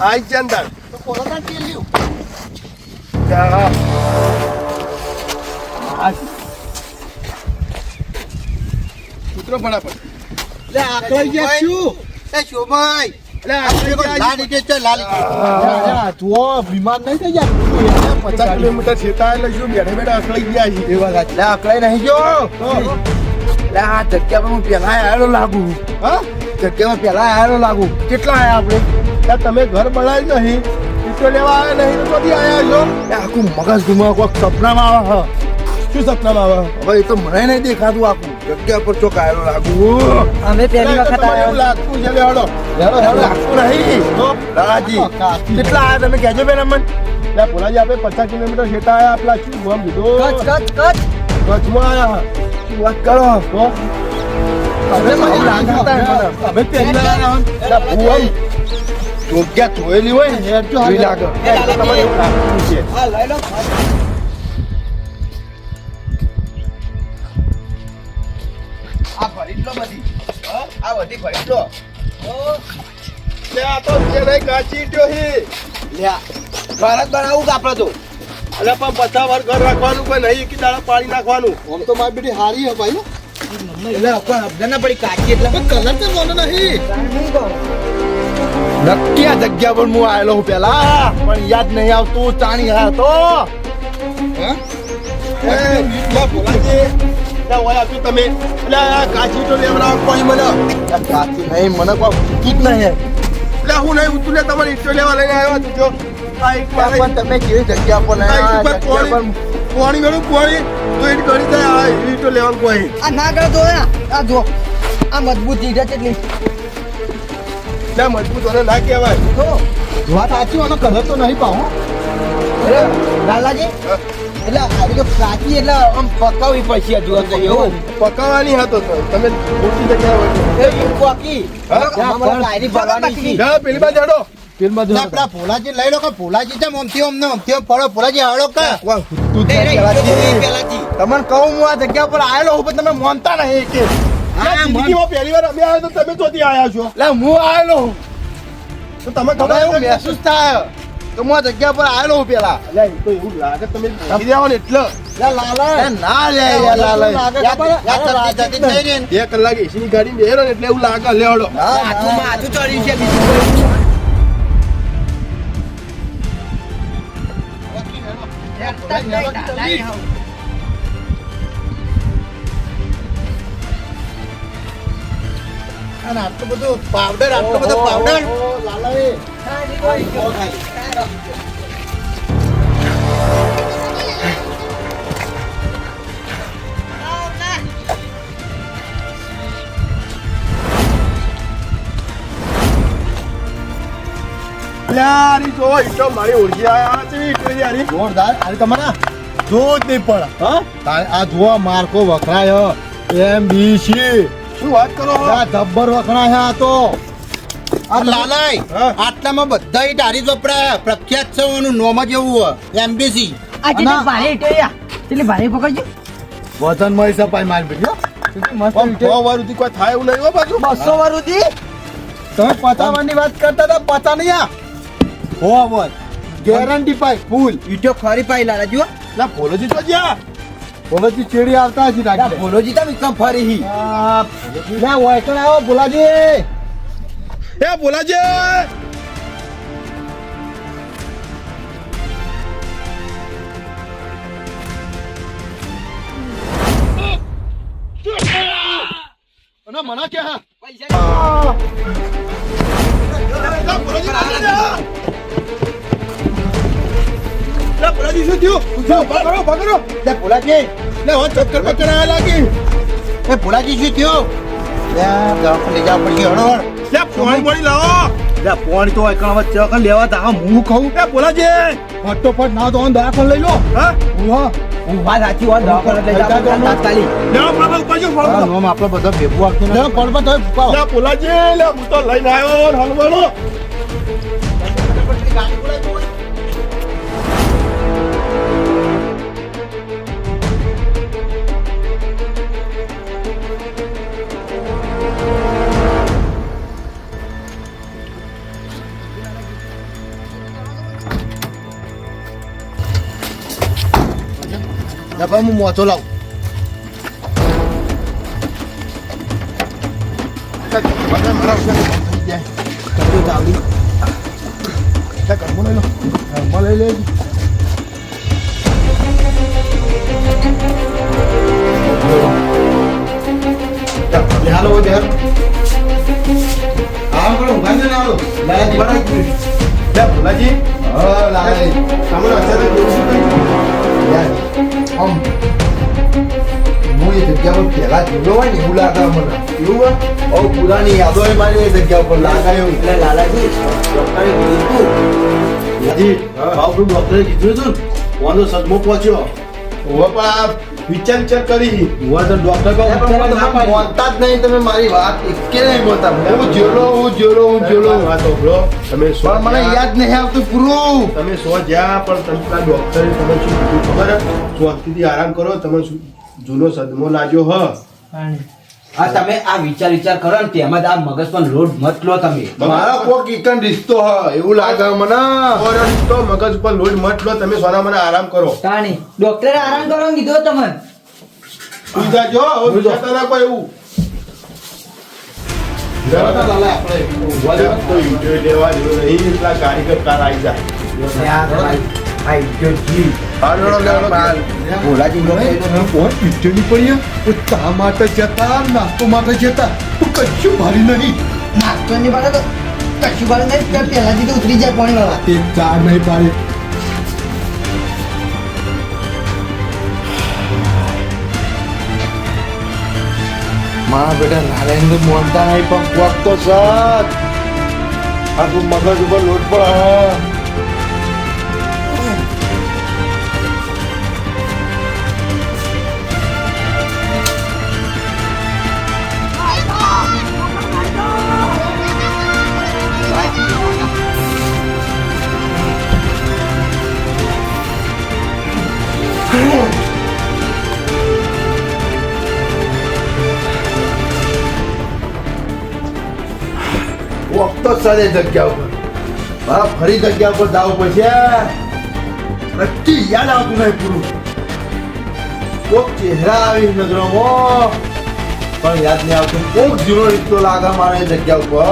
આઈ ચંદન તો કોરોના તેલ લ્યો. કૂતરો ફટાફટ લે આકલાઈ ગયા છું. એ શોભાઈ એટલે આપણે લાલી કે છે લાલી જુઓ બીમાર નહીં થઈ જાય 50 કિલોમીટર છેતા એટલે શું બેઠા બેઠા અકળાઈ ગયા છે એ વાત લે અકળાઈ નહીં જો લે આ જગ્યા પર હું પેલા આવેલો લાગુ હા જગ્યામાં પેલા આવેલો લાગુ કેટલા આયા આપણે ત્યાં તમે ઘર બનાવ્યું નહીં ઈટો લેવા આવ્યા નહીં તો ક્યાંથી આયા છો એ આખું મગજ ઘુમા કોઈક સપનામાં આવે શું સપનામાં આવે હવે એ તો મને નહીં દેખાતું આખું જગ્યા પર ચોક આવેલો લાગુ અમે પહેલી વખત તમારે એવું આવ્યા લાગતું છે લે હળો લાગતું નહીં દાદાજી કેટલા આયા તમે કહેજો બેન અમને ત્યાં ભોલાજી આપણે 50 કિલોમીટર છેટા આયા આપલા શું ગમ કીધું કચ્છ કચ્છમાં આયા શું વાત કરો તો હવે મને લાગે હતા મને. હવે પહેલી વાર આવ્યા ત્યાં ભુવન જગ્યા જોયેલી હોય ને એ જો લાગે તમારે એવું લાગતું છે હા લઈ લો આ ભરી લો બધી આ બધી ભરી લો લે આ તો જે નહીં કાચી દ્યો હી લ્યા ઘર જ બનાવું કે આપણે તો અલે પણ 50 વાર ઘર રાખવાનું કોઈ નહીં કે દાડા પાણી નાખવાનું આમ તો મારી બેટી હારી હે ભાઈ એટલે કોઈ અફઘાન ના પડી કાચી એટલે પણ કલર તો મને નહીં નક્કી આ જગ્યા પર હું આવેલો હું પેલા પણ યાદ નહીં આવતું ચાણી હતો હા એ ભોલાજી ત્યાં હોય આપ્યું તમે એટલે આ કાચી તો લેવડાવો કોઈ મને કાચી નહીં મને કોઈ ઠીક નહીં એટલે હું નહીં ઉતું લે તમારે ઈટો લેવા લઈને આવ્યો તું જો આ એક મારે પણ તમે કેવી જગ્યા પર આ નહીં ઈટ પર પાણી મેળું પાણી તો ઈટ ગળી જાય આ ઈટો લેવાનું કોઈ આ ના કરો તો આ જો આ મજબૂત ચીજ છે એટલી ત્યાં મજબૂત હોને ના કહેવાય તો વાત સાચી આનો કલર તો નહીં પાહો લાલાજી એટલે આવી તો પ્રાચી એટલે આમ પકાવી પછી હજુ અંદર એવું પકાવવાની હતો તો તમે મોટી જગ્યા હોય એ પાકી હા? અમારે ડાયરી ભરવાની છે જા પેલી બાજુ હેડો આપડા ભોલાજી લઈ લો કે ભોલાજી છે ઓમથી અમને ઓમથી પડો ભોલાજી હાડો કે તું એ રે, પેલાથી તમને કહું હું આ જગ્યા પર આવેલો હું પણ તમે માનતા નહીં કે જિંદગીમાં પહેલી વાર અમે આવ્યા તો તમે ચોથી આવ્યા છો એટલે હું આવેલો હું તો તમે હવે ખબર એવું મહેસૂસ થાય કે હું આ જગ્યા પર આવેલો હું પેલા એટલે એ તો એવું લાગે તમે મૂકી દેવા ને એટલે એ ના લે યાર લાલા. બે કલાક એસી ની ગાડી બેરો ને એટલે એવું લાગે લેવડો હાથમાં હાથું ચડ્યું છે બીજું કોઈ અને આટલું બધું પાવડર આટલો બધો પાવડર યારી જો ઈટો મારી ઓળખી આયા છે ઈટો યારી જોરદાર આ તમારા જો જ નહીં પડે હા આ જોવા માર્કો વખણાય એમ બી સી શું વાત કરો આ જબ્બર વખણાય આ તો આ લાલાય હા. આટલામાં બધા ઈ તારી જ વપરાય પ્રખ્યાત છે એનું નોમ જ એવું એમબીસી આ જેટલી ભારે ઇટોયા એટલી ભારે પકડજો વજન મળી સપાય મારી બેટી પણ 100 વાર સુધી કોઈ થાય એવું નહીં હો બાજુ 200 વાર સુધી તમે પચાવવાની વાત કરતા હતા પચા નહીં આ હો વર ગેરંટી પાય ફૂલ ઈટો ખરી પાઈ લાલા જુઓ ના ભોલોજી તો જ્યાં બોલોજી ચેડી આવતા હજી રાખી ભોલોજી તમે એકદમ ફરી હી ના વાયકણ આવો બોલાજી એ ભોલાજી અને મને કે હા ભોલાજી શું થયું પકડો પકડો લે ભોલાજી લે હવે ચક્કર પકડ આયા લાગી એ ભોલાજી શું થયું લે દવાખાને લઈ જવા પડશે હળો લે પાણી પાણી લાવો લે પોણી તો એકણ વચ્ચે કણ લેવા તા હું કહું એ ભોલાજી ફટોફટ ના તો દવાખાને લઈ લો હા ઉહા વાત સાચી વાત દવાખાને લઈ જાવ તાત્કાલિક લે આપણે ઉપર જો ફળ નોમ આપણે બધા ભેગું આપતું લે પડવા તો ફૂકાવો લે ભોલાજી લે હું તો લઈને આવ્યો હલવાનો ભાઈ હું મોચો લાવું મારા થઈ જાય કશું ચાવડી ઘરમાં લઈ લો ઘરમાં લઈ લે હાલો યાર આમ કરો ઊંઘાને ના આવો લાલાજી ભોલાજી હા લાલાજી તમને અત્યારે કેવું શું થયું યાર આમ હું એ જગ્યા પર પહેલા જોયો હોય ને એવું લાગે મને એવું હોય બહુ પુરાની યાદો એ મારી એ જગ્યા પર લાગે એવું એટલે લાલાજી ડોક્ટરે કીધું યાજી બાપુ ડોક્ટરે કીધું હતું વાંધો સદમો પહોંચ્યો હવે પણ આ વિચાર કરી હું તો ડોક્ટર કહો બોલતા જ નહીં તમે મારી વાત એકે નહીં બોલતા હું જોલો વાત ઓબળો તમે સો પણ મને યાદ નહીં આવતું પૂરું તમે સો જ્યાં પણ તમે ડોક્ટરે તમે શું કીધું ખબર શાંતિથી આરામ કરો તમે શું જૂનો સદમો લાગ્યો હ આ તમે આ વિચાર કરો ને તેમાં જ આ મગજ પર લોડ મત લો તમે મારા કોક એકન રિશ્તો હ એવું લાગે મને તો મગજ પર લોડ મત લો તમે સોના મને આરામ કરો તાણી ડોક્ટરે આરામ કરવાનું કીધું તમને સુઈ જાજો હવે વિચારતા ના કોઈ એવું તો યુટ્યુબ લેવા જેવું નહીં એટલા કારીગર કાર આવી જાય ભોલાજી કોણ પીઠની પડી ચા માટે જતા નાસ્તો માટે જતા કશું ભારી નહીં નાસ્તો ની પાડે તો કશું બાર નહીં પહેલાથી તો ઉતરી જાય પાણી વાળા તે ચા નહીં પાડી મારા બેટા નારાયણ મોનતા નહીં પણ કોક તો સર આ તું મગજ ઉપર લોટ પડે વખતો સરે જગ્યા ઉપર મારા ફરી જગ્યા ઉપર જવું પડશે નક્કી યાદ આવતું નહીં પૂરું કોક ચહેરા આવી નજરોમાં પણ યાદ નહીં આવતું કોક જૂનો રીતો લાગે મારે જગ્યા ઉપર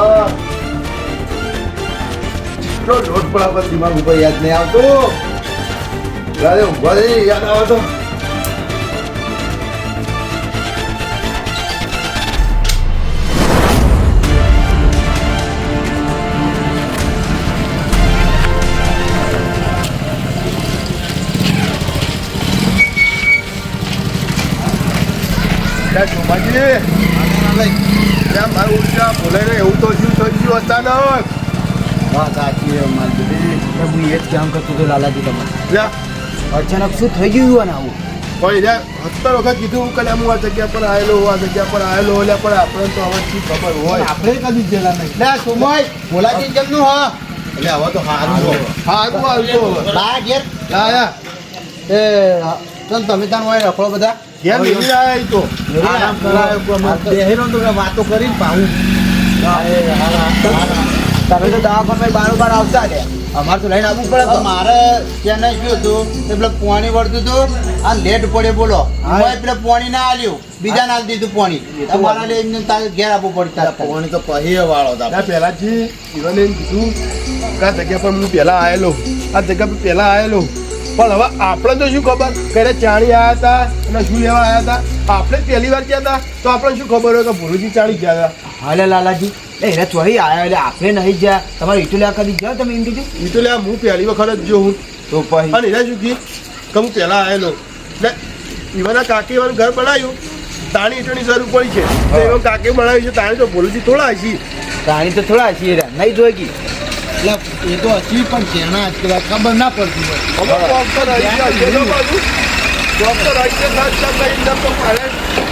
એટલો લોટ પડા પર દિમાગ ઉપર યાદ નહીં આવતું ઊભા રહી યાદ આવે તો મારું ઉર્જા બોલાય એવું તો શું થઈ ગયું અચાનક વાત સાચી છે મારી બેટી હું એ જ કામ કરતો હતો લાલાજી તમે અચાનક શું થઈ ગયું અને આવું પણ યાર 70 વખત કીધું કે હું આ જગ્યા પર આવેલો એટલે પણ આપણે તો હવે શું ખબર હોય આપણે કદી જેલા નહીં લે સુમય બોલાજી કેમનું હ એટલે હવે તો સારું આવ્યો લા ઘેર લાયા એ ચાલ તમે તાર હોય રખડો બધા ઘેર મેલી આયા ઈ તો આરામ કરાયો બેહેરો તો વાતો કરીને પાઉં તમે તો દવાખાને બારોબાર આવતા ને અમારે તો લઈને આવવું પડે તો મારે ત્યાં નહીં ગયું હતું એટલે પાણી વળતું હતું આ લેટ પડે બોલો હું એટલે પાણી ના આલ્યું બીજા ના દીધું પાણી તમારા લઈને તારે ઘેર આપવું પડતા પાણી તો પહે વાળો ના પહેલાથી ઈવને એમ કીધું કે આ જગ્યા પર હું પહેલા આવેલો આ જગ્યા પર પહેલા આવેલો પણ હવે આપણે તો શું ખબર ક્યારે ચાણી આવ્યા હતા અને શું લેવા આવ્યા હતા આપણે પહેલી વાર ગયા હતા તો આપણે શું ખબર હોય કે ભોલુજી ચાણી ગયા હતા હાલે લાલાજી એને ચોહી આવ્યા એટલે આપણે નહીં ગયા તમારે ઈટુલ્યા કદી ગયા તમે એમ કીધું એ તો લે હું પહેલી વખત જ જો હું તો પછી અને એને શું કીધું કે હું પહેલા આવેલો એટલે ઈવાના કાકી વાળું ઘર બનાવ્યું તાણી ઈટોની જરૂર પડી છે તો એવા કાકી બનાવ્યું છે તાણી તો ભોલુજી થોડા હશી પ્રાણી તો થોડા છીએ નહીં જોઈ ગઈ એટલે એ તો હજી પણ કેણા ખબર ના પડતી હોય અમે ડોક્ટર આવી ગયા છે તો બાજુ ડોક્ટર આવી ગયા સાહેબ સાહેબ ઇન્દમ તો પાડે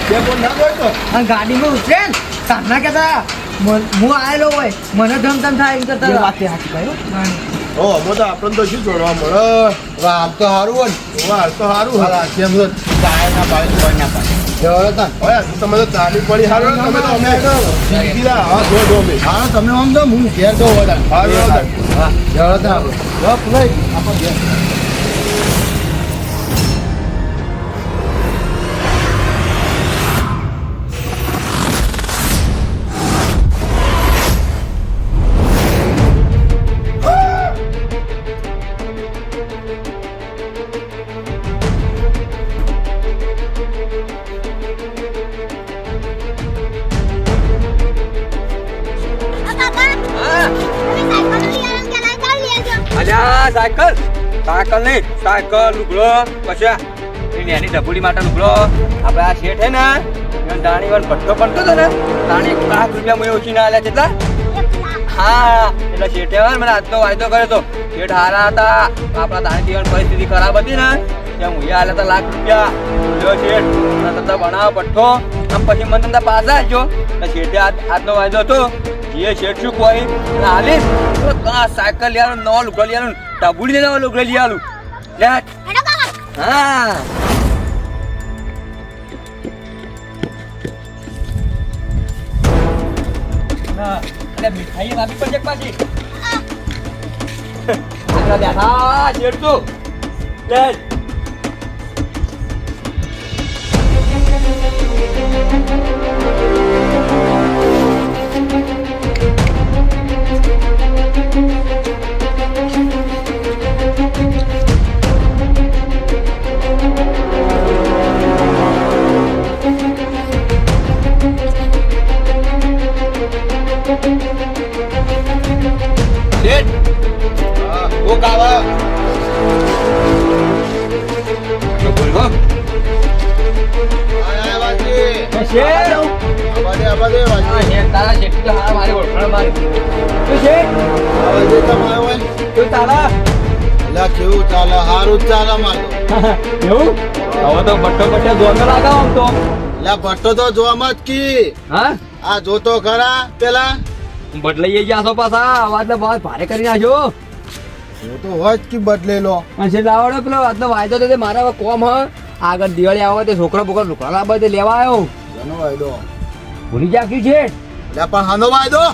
બે ફોન ના હોય તો અને ગાડીમાં ઉતરે ને સામના કહેતા હું આવેલો હોય મને ધમધમ થાય એમ કરતા હતા. વાત સાચી કહ્યું ઓ અમે તો આપણને તો શું જોડવા મળે હવે આમ તો સારું હોય ને હાલ તો સારું હાલ કેમ તો ચાય ના પાડે કોઈ ના પાડે જવાડો તા હવે તમે તો ચાલી પડી હાલો તમે તો અમે સીધા હા જો અમે હા તમે આમ તો હું ઘેર તો વધારે હાલો હા જવાડો તા આપણે આપણે ઘેર સાયકલ નહીં સાયકલ લુગડો પછી એની એની ડબુડી માટે લુગડો આપણે આ શેઠ હે ને દાણી વાર ભટ્ટો પડતો હતો ને દાણી 1 લાખ રૂપિયા મને ઓછી ના આલ્યા કેટલા હા એટલે શેઠે મને આજનો વાયદો કર્યો તો શેઠ હારા હતા આપણા દાણી જીવન પરિસ્થિતિ ખરાબ હતી ને ત્યાં હું આલ્યા હતા લાખ રૂપિયા જો શેઠ તમને બનાવો ભટ્ટો આમ પછી મને તમને પાછા આવજો એટલે શેઠે આજનો વાયદો હતો જે શેઠ શું કોઈ હાલીશ તો સાયકલ લઈ આલું નવો લુગડો લઈ આલું ડબુડી નવો લુગડો લઈ આલું લે હા એટલે મીઠાઈ આપી પણ પાછી બેઠા શેઠ તું લે કેવું ચાલે હારું ચાલે મારું એવું હવે તો ભટ્ટો જોવા લાગાવ આમ તો ભટ્ટો તો જોવામાં જ કી હા આ જોતો ખરા પેલા બદલાઈ ગયા છો પાછા અવાજ ને બહુ ભારે કરી નાખ્યો હું તો હોય જ કી બદલેલો અને છે લાવડો પેલો આજનો વાયદો તો મારા હવે કોમ હ આગળ દિવાળી આવે તે છોકરો બોકરો લુકડા લાવવા તે લેવા આવ્યો એનો વાયદો ભૂલી જાખ્યું છે પણ હાનો વાયદો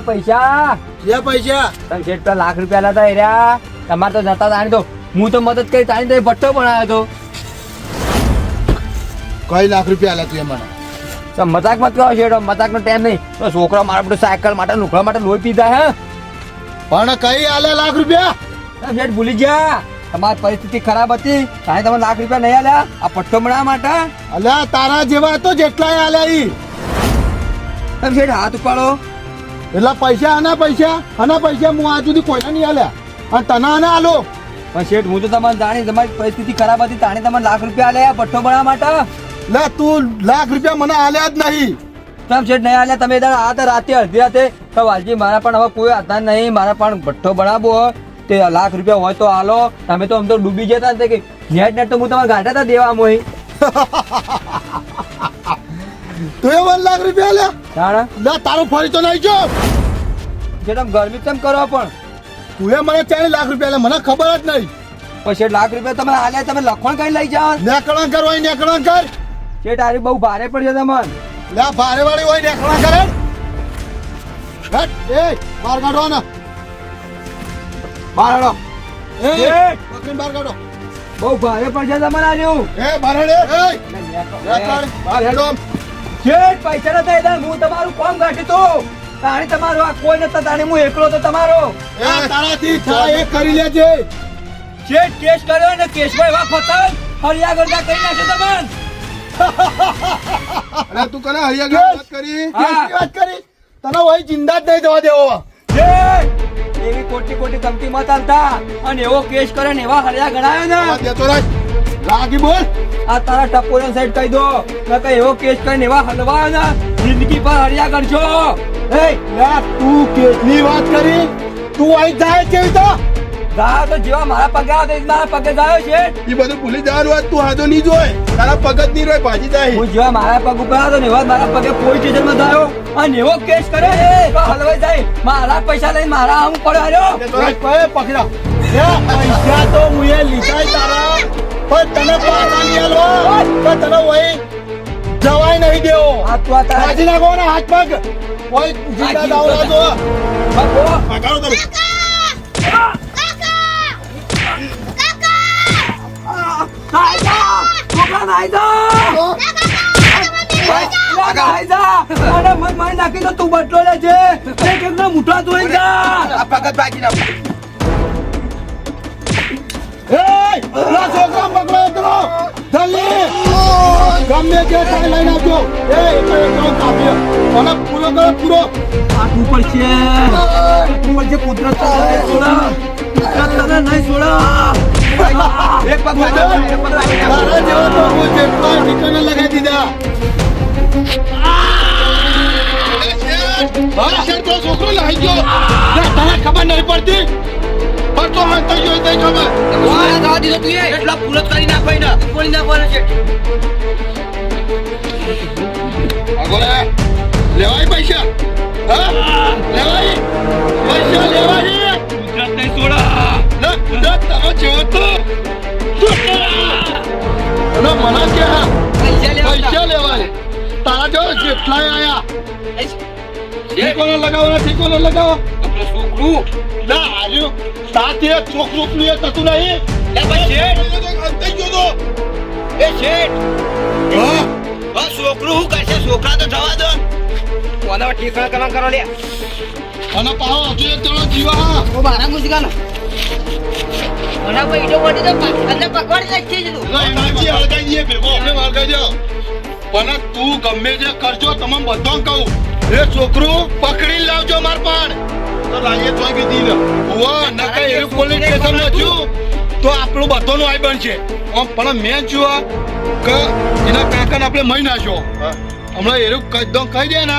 પૈસા કે પૈસા તમે શેઠ પેલા લાખ રૂપિયા લાતા રહ્યા તમારે તો જતા તાણી તો હું તો મદદ કરી તાણી તો ભટ્ટો બનાવ્યો તો કઈ લાખ રૂપિયા આલ્યા તું એ મને તો મજાક મત કરો શેઠ મજાક નો ટાઈમ નહીં તો છોકરા મારા બધું સાયકલ માટે લુકડા માટે લોહી પીધા હે પણ કઈ આલ્યા લાખ રૂપિયા શેઠ ભૂલી ગયા તમારી પરિસ્થિતિ ખરાબ હતી તાણી તમે લાખ રૂપિયા નહીં આલ્યા આ પટ્ટો બનાવવા માટે અલ્યા તારા જેવા તો જેટલાય આલ્યા ઈ તમે શેઠ હાથ ઉપાડો એટલે પૈસા આના પૈસા હું આજ સુધી કોઈને નહીં આલ્યા અને તને આને આલો પણ શેઠ હું તો તમારે જાણી તમારી પરિસ્થિતિ ખરાબ હતી તાણી તમે લાખ રૂપિયા આલ્યા પટ્ટો બનાવવા માટે લે તું લાખ રૂપિયા મને આલ્યા જ નહીં તમે શેઠ નહીં આલ્યા તમે આ તો રાતે અડધી રાતે તો વાલજી મારા પણ હવે કોઈ આધાર નહીં મારા પણ ભટ્ટો બનાવવો તે લાખ રૂપિયા હોય તો આલો તમે તો આમ તો ડૂબી જતા ને કે નેટ તો હું તમારે ગાંઠા હતા દેવા મોહી તું એ 1 લાખ રૂપિયા આલ્યા જાણે લે તારું ફરી તો નહીં જો જે તમે ગરમી કેમ કરો પણ તું એ મને 40 લાખ રૂપિયા આલ્યા મને ખબર જ નહીં પછી લાખ રૂપિયા તમે આલ્યા તમે લખણ કઈ લઈ જાઓ નેકળણ કર હોય નેકળણ કર શેઠ આરી બહુ ભારે પડશે તમને લે ભારે વાળી હોય નેકળણ કરે હટ એ બહાર કાઢો ને બહાર હાડો એ શેઠ પકડીને બહાર કાઢો બહુ ભારે પડશે તમને આલ્યું એ બહાર હેડે એ નેકળ બહાર હેડો શેઠ પૈસા નતા એટલે હું તમારું કામ કાઢી તો તાણી તમારું આ કોઈ નતા તાણી હું એકલો તો તમારો એ તારાથી થાય એ કરી લેજે શેઠ કેસ કર્યો ને કેસમાં એવા ફસાય હરિયા ગરદા કરી નાખે તમને અરે તું કને હરિયા વાત કરી હા. વાત કરી તને હોય જિંદા જ નહીં જવા દેવો શેઠ એવી કોટી કોટી ધમકી મત આલતા અને એવો કેસ કરે ને એવા હરિયા ગણાયો ને દેતો રાખ લાગી બોલ આ તારા ટપોને સાઈડ કહી દો નકર એવો કેસ કરીને એવા હલવાયો ને જિંદગી પર હરિયા કરજો એ લે તું કેટલી વાત કરી તું અહીં જાય કેવી તો ગા તો જેવા મારા પગે આવે મારા પગે ગયો છે એ બધું ભૂલી જવાનું વાત તું હાથો નહીં જોય તારા પગ જ નહીં રોય ભાજી જાય હું જેવા મારા પગ ઉપર આવ્યો ને એવા મારા પગે પોલીસ સ્ટેશનમાં ગયો અને એવો કેસ કરે એ હલવાઈ જાય મારા પૈસા લઈને મારા આમ પડ્યો કઈ પકડા પૈસા તો મુએ લીધા તારા પણ તને પાછા નહીં આલવા પણ તને વહી જવાય નહીં દેવો આ તું આ તારા ભાજી નાખો ને હાથ પગ કોઈ જીતા દાવ લાજો પકડો તમે તું બટલો લે છે મુઠા ધોઈ જા પગત ભાગી નાખ એ પેલા છોકરા પકડો કરો જલ્દી ગમે તે થાય લઈને આવજો એ એકલો કાપી અને પૂરો કરો પૂરો આટલું પડશે કુદરત તને નહીં છોડા એક પગ તારા જેવો તો હું જેટલો ઠીકાને લગાવી દીધા તો છોકરો લાવી ગયો તને ખબર નહીં પડતી પણ તો હા થઈ ગયો થઈ ખબર એટલા પૂરત કરી નાખો એને કોણી નાખવાના છે આગોલે લેવાય પૈસા હા લેવાય પૈસા લેવાય કુદરત નહીં છોડા ના કુદરત તારો જેવો તો અને મને કે પૈસા લેવાય તારા જો જેટલાય આયા ઠીકોને લગાવો છોકરું ના હાર્યું સાથે છોકરું એ થતું નહીં લે ભાઈ અંતે ગયો તો એ શેઠ હા બસ છોકરું શું કરશે છોકરા તો જવા દો કોને ઠીકણા કરવા કરો લે અને પાહો હજુ એક જણો જીવા ઓ મારા મુસકાનો મને કોઈ ઈડો વડી તો અંદર પકવાડી નાખી દીધું એનાથી હળગાઈ દઈએ ભેગો અમે હળગાઈ દો પણ તું ગમે જે કરજો તમે બધો કહું એ છોકરું પકડી લાવજો માર પણ તો લાઈએ તોય કીધી ને ઓવા નકે એવું પોલીસ સ્ટેશન માં છું તો આપણું બધોનું આઈ બનશે પણ મેં જોવા કે એના કાકાને આપણે મહી નાખ્યો હમણાં એવું કહી દે ને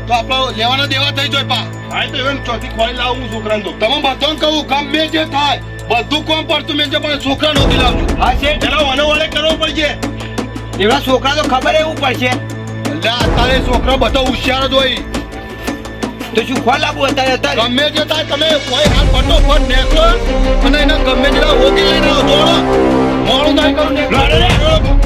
તો આપણે લેવાના દેવા થઈ જાય પા હા તો even ચોથી ખોળી લાવું હું છોકરાને તો તમે બધોને કહું ગમે જે થાય બધું કોમ પડતું મેં પણ છોકરા નહોતી લાવજો હા શેઠ એના વનો વડે કરવો પડશે એવા છોકરા તો ખબર એવું પડશે એટલે અત્યારે છોકરો બધો હોશિયાર જ હોય તો શું ખોલ આપવું અત્યારે ગમે જે થાય તમે કોઈ હાથ ફટોફટ નીકળો અને એને ગમે તેના હોકી લઈને આવો દોડો મોડું થાય કરું ને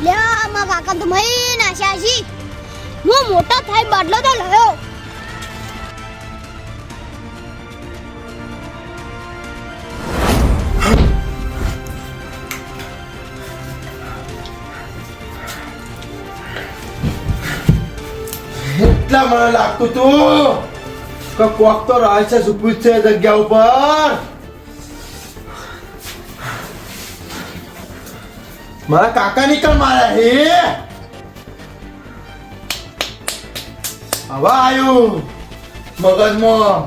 લ્યા મારા કાકા તો મહી નાશ્યા છી હું મોટા થાય બદલો તો લયો એટલા મને લાગતું તું કે કોક તો રહસ્ય છુપું છે જગ્યા ઉપર મારા કાકા નીકળ માર્યા હે હવે આવ્યું મગજમાં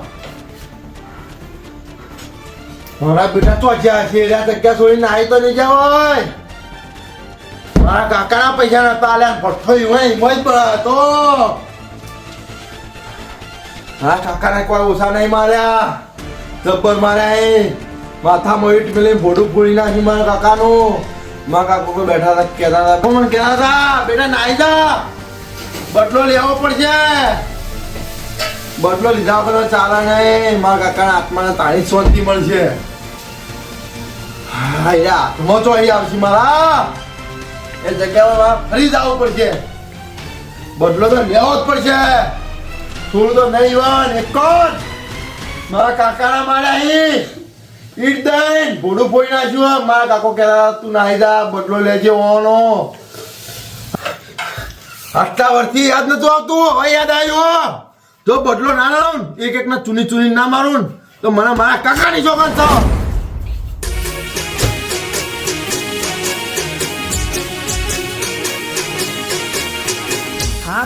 મારા બેટા તો જ્યાં છે એના જગ્યા છોડીને આવી તો નહીં જવાય મારા કાકાના પૈસા નતા આલ્યા ભઠ્ઠો હોય એમાં જ હતો મારા કાકાને કોઈ ઓછા નહીં માર્યા જબ્બર માર્યા એ માથામાં ઈટ મેલી ભોડું ફોડી નાખી મારા કાકાનું મારા કાકો કોઈ બેઠા હતા કહેતા હતા મને કહેતા હતા બેટા નાઈ જા બદલો લેવો પડશે બદલો લીધા વગર ચાલે નહીં મારા કાકાના આત્માને તાળી શાંતિ મળશે હા એ હાથમાં તો અહીં આવશે મારા એ જગ્યામાં ફરી જવું પડશે બદલો તો લેવો જ પડશે થોડું તો નહીં વન એક કોણ મારા કાકાના માર્યા અહીં ઈટ દઈને ભોડું ફોડી નાખ્યું મારા કાકો કહેતા તું નાહી જા બદલો લેજે ઓનો આટલા વર્ષથી યાદ નતું આવતું હવે યાદ આવ્યું જો બદલો ના લઉં એક એકના ચૂની ચૂની ના મારું તો મને મારા કાકાની ચોકન થો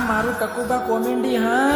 મારું ટકુબા કોમેડી હા